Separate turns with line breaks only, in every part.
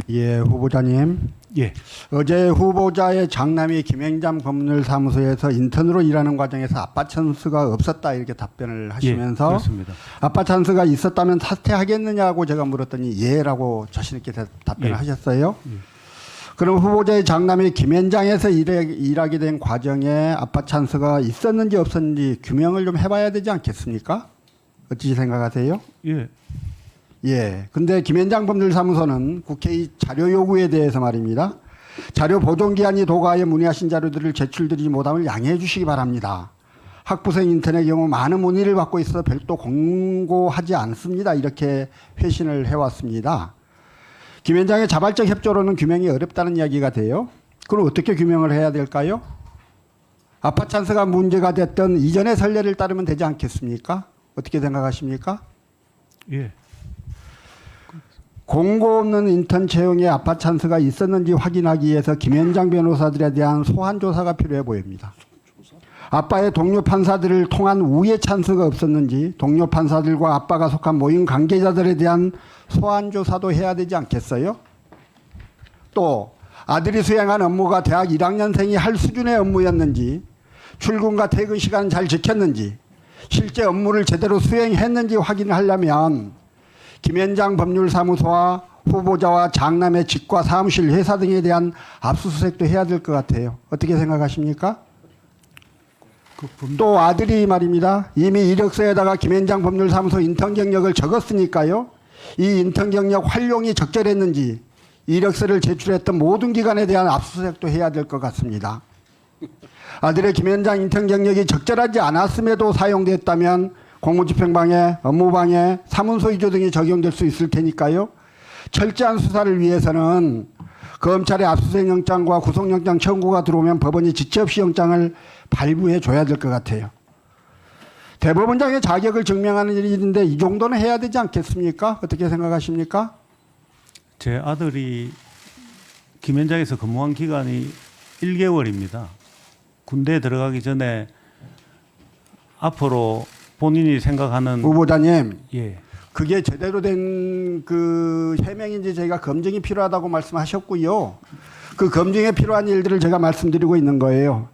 예, 후보자님.
예,
어제 후보자의 장남이 김행장 법률사무소에서 인턴으로 일하는 과정에서 아빠 찬스가 없었다 이렇게 답변을 하시면서
그렇습니다.
아빠 찬스가 있었다면 사퇴하겠느냐고 제가 물었더니 예라고 자신 있게 답변을
예.
하셨어요. 그럼 후보자의 장남이 김현장에서 일하게 된 과정에 아빠 찬스가 있었는지 없었는지 규명을 좀 해봐야 되지 않겠습니까? 어찌 생각하세요?
예,
예. 근데 김현장 법률사무소는 국회의 자료 요구에 대해서 말입니다. 자료 보존기한이 도과하여 문의하신 자료들을 제출드리지 못함을 양해해 주시기 바랍니다. 학부생 인턴의 경우 많은 문의를 받고 있어서 별도 공고하지 않습니다. 이렇게 회신을 해왔습니다. 김현장의 자발적 협조로는 규명이 어렵다는 이야기가 돼요. 그럼 어떻게 규명을 해야 될까요? 아빠 찬스가 문제가 됐던 이전의 선례를 따르면 되지 않겠습니까? 어떻게 생각하십니까?
예,
공고 없는 인턴 채용에 아빠 찬스가 있었는지 확인하기 위해서 김현장 변호사들에 대한 소환 조사가 필요해 보입니다. 아빠의 동료 판사들을 통한 우회 찬스가 없었는지 동료 판사들과 아빠가 속한 모임 관계자들에 대한 소환 조사도 해야 되지 않겠어요? 또 아들이 수행한 업무가 대학 1학년생이 할 수준의 업무였는지 출근과 퇴근 시간을 잘 지켰는지 실제 업무를 제대로 수행했는지 확인을 하려면 김현장 법률사무소와 후보자와 장남의 직과 사무실 회사 등에 대한 압수수색도 해야 될 것 같아요. 어떻게 생각하십니까? 또 아들이 말입니다. 이미 이력서에다가 김현장 법률사무소 인턴 경력을 적었으니까요. 이 인턴 경력 활용이 적절했는지 이력서를 제출했던 모든 기관에 대한 압수수색도 해야 될 것 같습니다. 아들의 김현장 인턴 경력이 적절하지 않았음에도 사용됐다면 공무집행방해, 업무방해, 사문서 위조 등이 적용될 수 있을 테니까요. 철저한 수사를 위해서는 검찰의 압수수색 영장과 구속영장 청구가 들어오면 법원이 지체 없이 영장을 발부해 줘야 될 것 같아요. 대법원장의 자격을 증명하는 일인데 이 정도는 해야 되지 않겠습니까? 어떻게 생각하십니까?
제 아들이 김현장에서 근무한 기간이 1개월입니다. 군대에 들어가기 전에 앞으로 본인이 생각하는
후보자님,
예,
그게 제대로 된 그 해명인지 저희가 검증이 필요하다고 말씀하셨고요. 그 검증에 필요한 일들을 제가 말씀드리고 있는 거예요.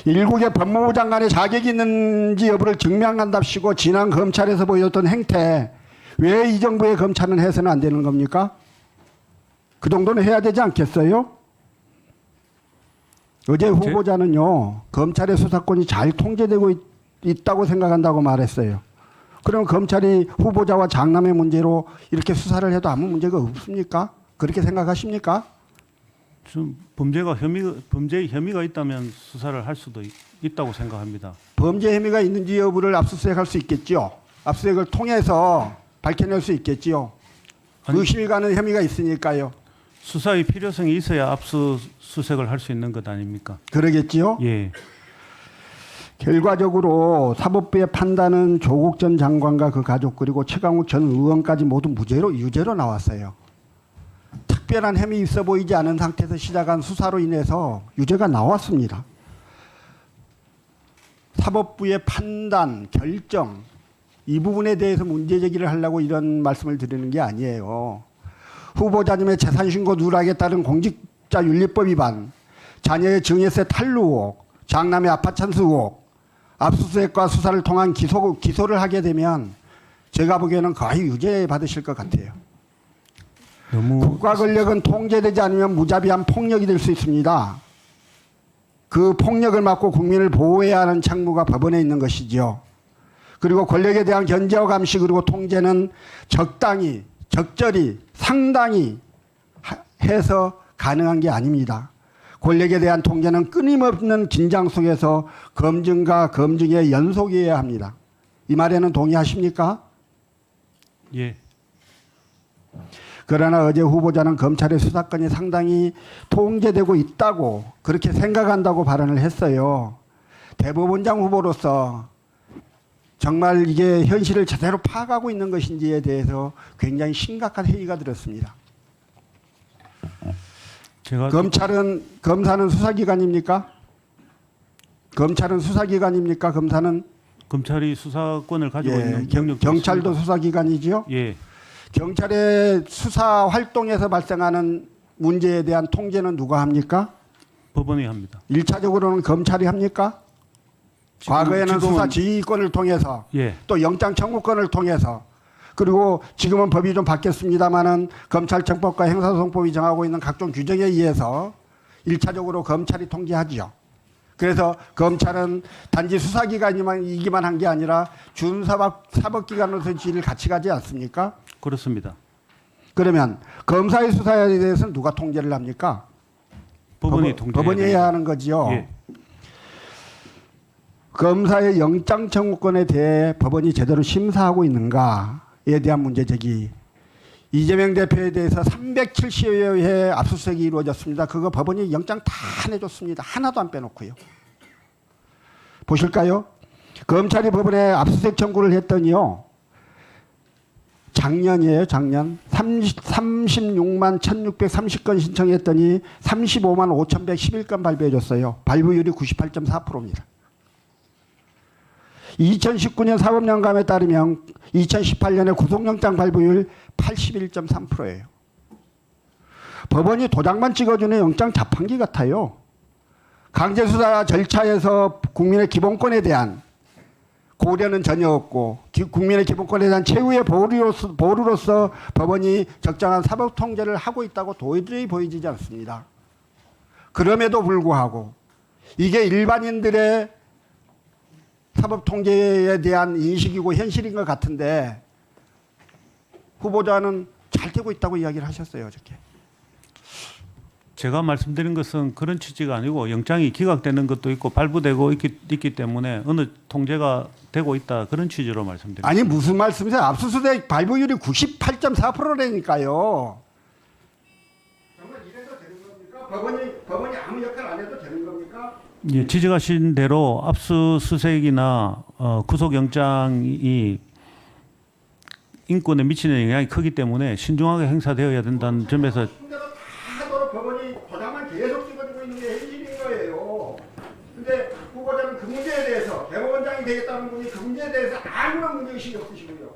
일국의 법무부 장관의 자격이 있는지 여부를 증명한답시고 지난 검찰에서 보였던 행태 왜 이 정부의 검찰은 해서는 안 되는 겁니까? 그 정도는 해야 되지 않겠어요? 어제 후보자는요. 검찰의 수사권이 잘 통제되고 있다고 생각한다고 말했어요. 그럼 검찰이 후보자와 장남의 문제로 이렇게 수사를 해도 아무 문제가 없습니까? 그렇게 생각하십니까?
좀 범죄의 혐의가 있다면 수사를 할 수도 있다고 생각합니다.
범죄 혐의가 있는지 여부를 압수수색할 수 있겠죠. 압수수색을 통해서 밝혀낼 수 있겠지요.
아니,
의심이 가는 혐의가 있으니까요.
수사의 필요성이 있어야 압수수색을 할 수 있는 것 아닙니까?
그러겠지요.
예,
결과적으로 사법부의 판단은 조국 전 장관과 그 가족 그리고 최강욱 전 의원까지 모두 유죄로 나왔어요. 특별한 혐의 있어 보이지 않은 상태에서 시작한 수사로 인해서 유죄가 나왔습니다. 사법부의 판단, 결정 이 부분에 대해서 문제 제기를 하려고 이런 말씀을 드리는 게 아니에요. 후보자님의 재산신고 누락에 따른 공직자윤리법 위반, 자녀의 증여세 탈루 의혹, 장남의 아빠 찬스 의혹, 압수수색과 수사를 통한 기소를 하게 되면 제가 보기에는 거의 유죄 받으실 것 같아요. 국가 권력은 통제되지 않으면 무자비한 폭력이 될 수 있습니다. 그 폭력을 막고 국민을 보호해야 하는 책무가 법원에 있는 것이죠. 그리고 권력에 대한 견제와 감시 그리고 통제는 적당히, 적절히, 상당히 해서 가능한 게 아닙니다. 권력에 대한 통제는 끊임없는 긴장 속에서 검증과 검증의 연속이어야 합니다. 이 말에는 동의하십니까?
예.
그러나 어제 후보자는 검찰의 수사권이 상당히 통제되고 있다고 그렇게 생각한다고 발언을 했어요. 대법원장 후보로서 정말 이게 현실을 제대로 파악하고 있는 것인지에 대해서 굉장히 심각한 회의가 들었습니다. 검사는 수사기관입니까? 검찰은 수사기관입니까? 검사는
검찰이 수사권을 가지고 있는
경찰도 수사기관이지요?
예.
경찰의 수사 활동에서 발생하는 문제에 대한 통제는 누가 합니까?
법원이 합니다.
1차적으로는 검찰이 합니까? 과거에는 수사 지휘권을 통해서
예,
또 영장 청구권을 통해서 그리고 지금은 법이 좀 바뀌었습니다마는 검찰청법과 행사소송법이 정하고 있는 각종 규정에 의해서 1차적으로 검찰이 통제하지요. 그래서 검찰은 단지 수사기관이기만 한 게 아니라 준사법기관으로서 지휘를 같이 가지 않습니까?
그렇습니다.
그러면 검사의 수사에 대해서는 누가 통제를 합니까?
법원이 통제.
법원이 해야 하는 거지요.
예,
검사의 영장 청구권에 대해 법원이 제대로 심사하고 있는가에 대한 문제 제기. 이재명 대표에 대해서 370여 회 압수수색이 이루어졌습니다. 그거 법원이 영장 다 내줬습니다. 하나도 안 빼놓고요. 보실까요? 검찰이 법원에 압수수색 청구를 했더니요. 작년이에요, 작년. 36만 1630건 신청했더니 35만 5111건 발부해줬어요. 발부율이 98.4%입니다. 2019년 사법연감에 따르면 2018년에 구속영장 발부율 81.3%예요. 법원이 도장만 찍어주는 영장 자판기 같아요. 강제수사 절차에서 국민의 기본권에 대한 고려는 전혀 없고 국민의 기본권에 대한 최후의 보루로서 법원이 적정한 사법 통제를 하고 있다고 도저히 보이지 않습니다. 그럼에도 불구하고 이게 일반인들의 사법 통제에 대한 인식이고 현실인 것 같은데 후보자는 잘 되고 있다고 이야기를 하셨어요, 어저께.
제가 말씀드린 것은 그런 취지가 아니고 영장이 기각되는 것도 있고 발부되고 있기 때문에 어느 통제가 되고 있다 그런 취지로 말씀드립니다.
아니 무슨 말씀이세요? 압수수색 발부율이 98.4%라니까요. 정말 이래도 되는 겁니까? 법원이 아무 역할 안 해도 되는 겁니까?
예, 지적하신 대로 압수수색이나 구속영장이 인권에 미치는 영향이 크기 때문에 신중하게 행사되어야 된다는 점에서
하도록 법원이 도장만 계속 찍어주고 있는 게 현실인 거예요. 근데 후보자는 그 문제에 대해서 대법원장이 되겠다는 분이 그 문제에 대해서 아무런 문제의식이 없으시고요.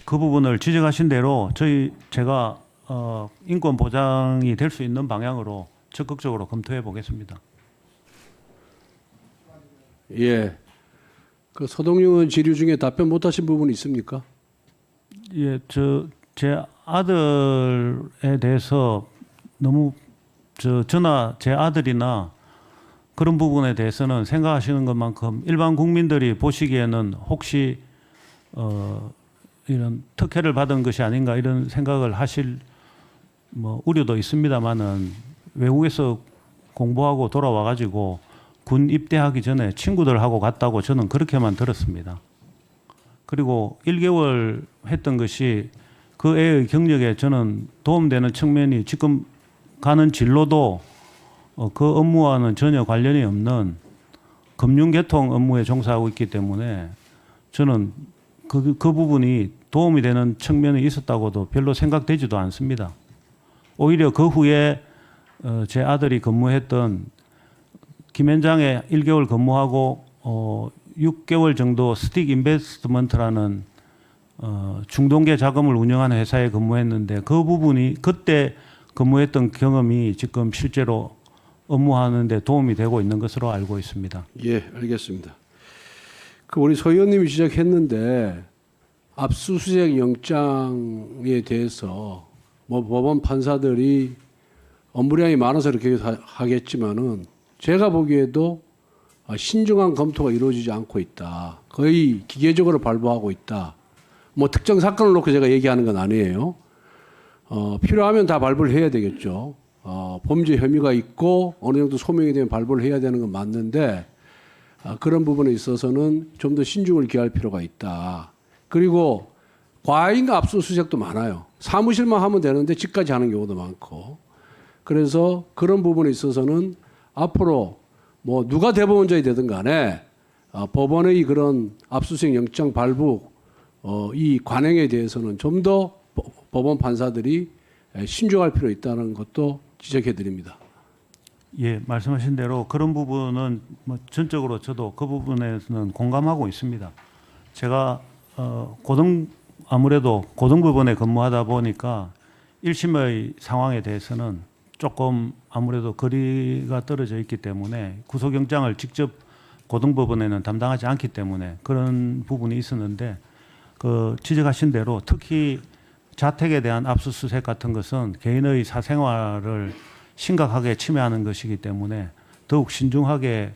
그 부분을 지적하신 대로 제가 인권 보장이 될 수 있는 방향으로 적극적으로 검토해 보겠습니다.
예. 그 서동영 의원 질의 중에 답변 못하신 부분이 있습니까?
예, 제 아들에 대해서 너무 저나 제 아들이나 그런 부분에 대해서는 생각하시는 것만큼 일반 국민들이 보시기에는 혹시 이런 특혜를 받은 것이 아닌가 이런 생각을 하실 우려도 있습니다만은 외국에서 공부하고 돌아와 가지고 군 입대하기 전에 친구들하고 갔다고 저는 그렇게만 들었습니다. 그리고 1개월 했던 것이 그 애의 경력에 저는 도움되는 측면이 지금 가는 진로도 그 업무와는 전혀 관련이 없는 금융계통 업무에 종사하고 있기 때문에 저는 그 부분이 도움이 되는 측면이 있었다고도 별로 생각되지도 않습니다. 오히려 그 후에 제 아들이 근무했던 김현장에 1개월 근무하고 6개월 정도 스틱 인베스트먼트라는 중동계 자금을 운영하는 회사에 근무했는데 그 부분이 그때 근무했던 경험이 지금 실제로 업무하는 데 도움이 되고 있는 것으로 알고 있습니다.
예, 알겠습니다. 그 우리 서 의원님이 지적했는데 압수수색 영장에 대해서 법원 판사들이 업무량이 많아서 이렇게 하겠지만은 제가 보기에도 신중한 검토가 이루어지지 않고 있다. 거의 기계적으로 발부하고 있다. 특정 사건을 놓고 제가 얘기하는 건 아니에요. 필요하면 다 발부를 해야 되겠죠. 범죄 혐의가 있고 어느 정도 소명이 되면 발부를 해야 되는 건 맞는데 그런 부분에 있어서는 좀 더 신중을 기할 필요가 있다. 그리고 과잉 압수수색도 많아요. 사무실만 하면 되는데 집까지 하는 경우도 많고. 그래서 그런 부분에 있어서는 앞으로 누가 대법원장이 되든 간에 법원의 그런 압수수색 영장 발부 이 관행에 대해서는 좀 더 법원 판사들이 신중할 필요 있다는 것도 지적해 드립니다.
예, 말씀하신 대로 그런 부분은 전적으로 저도 그 부분에서는 공감하고 있습니다. 제가 아무래도 고등부분에 근무하다 보니까 1심의 상황에 대해서는 조금 아무래도 거리가 떨어져 있기 때문에 구속영장을 직접 고등법원에는 담당하지 않기 때문에 그런 부분이 있었는데 그 지적하신 대로 특히 자택에 대한 압수수색 같은 것은 개인의 사생활을 심각하게 침해하는 것이기 때문에 더욱 신중하게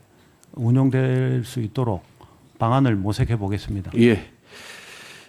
운용될 수 있도록 방안을 모색해 보겠습니다.
예.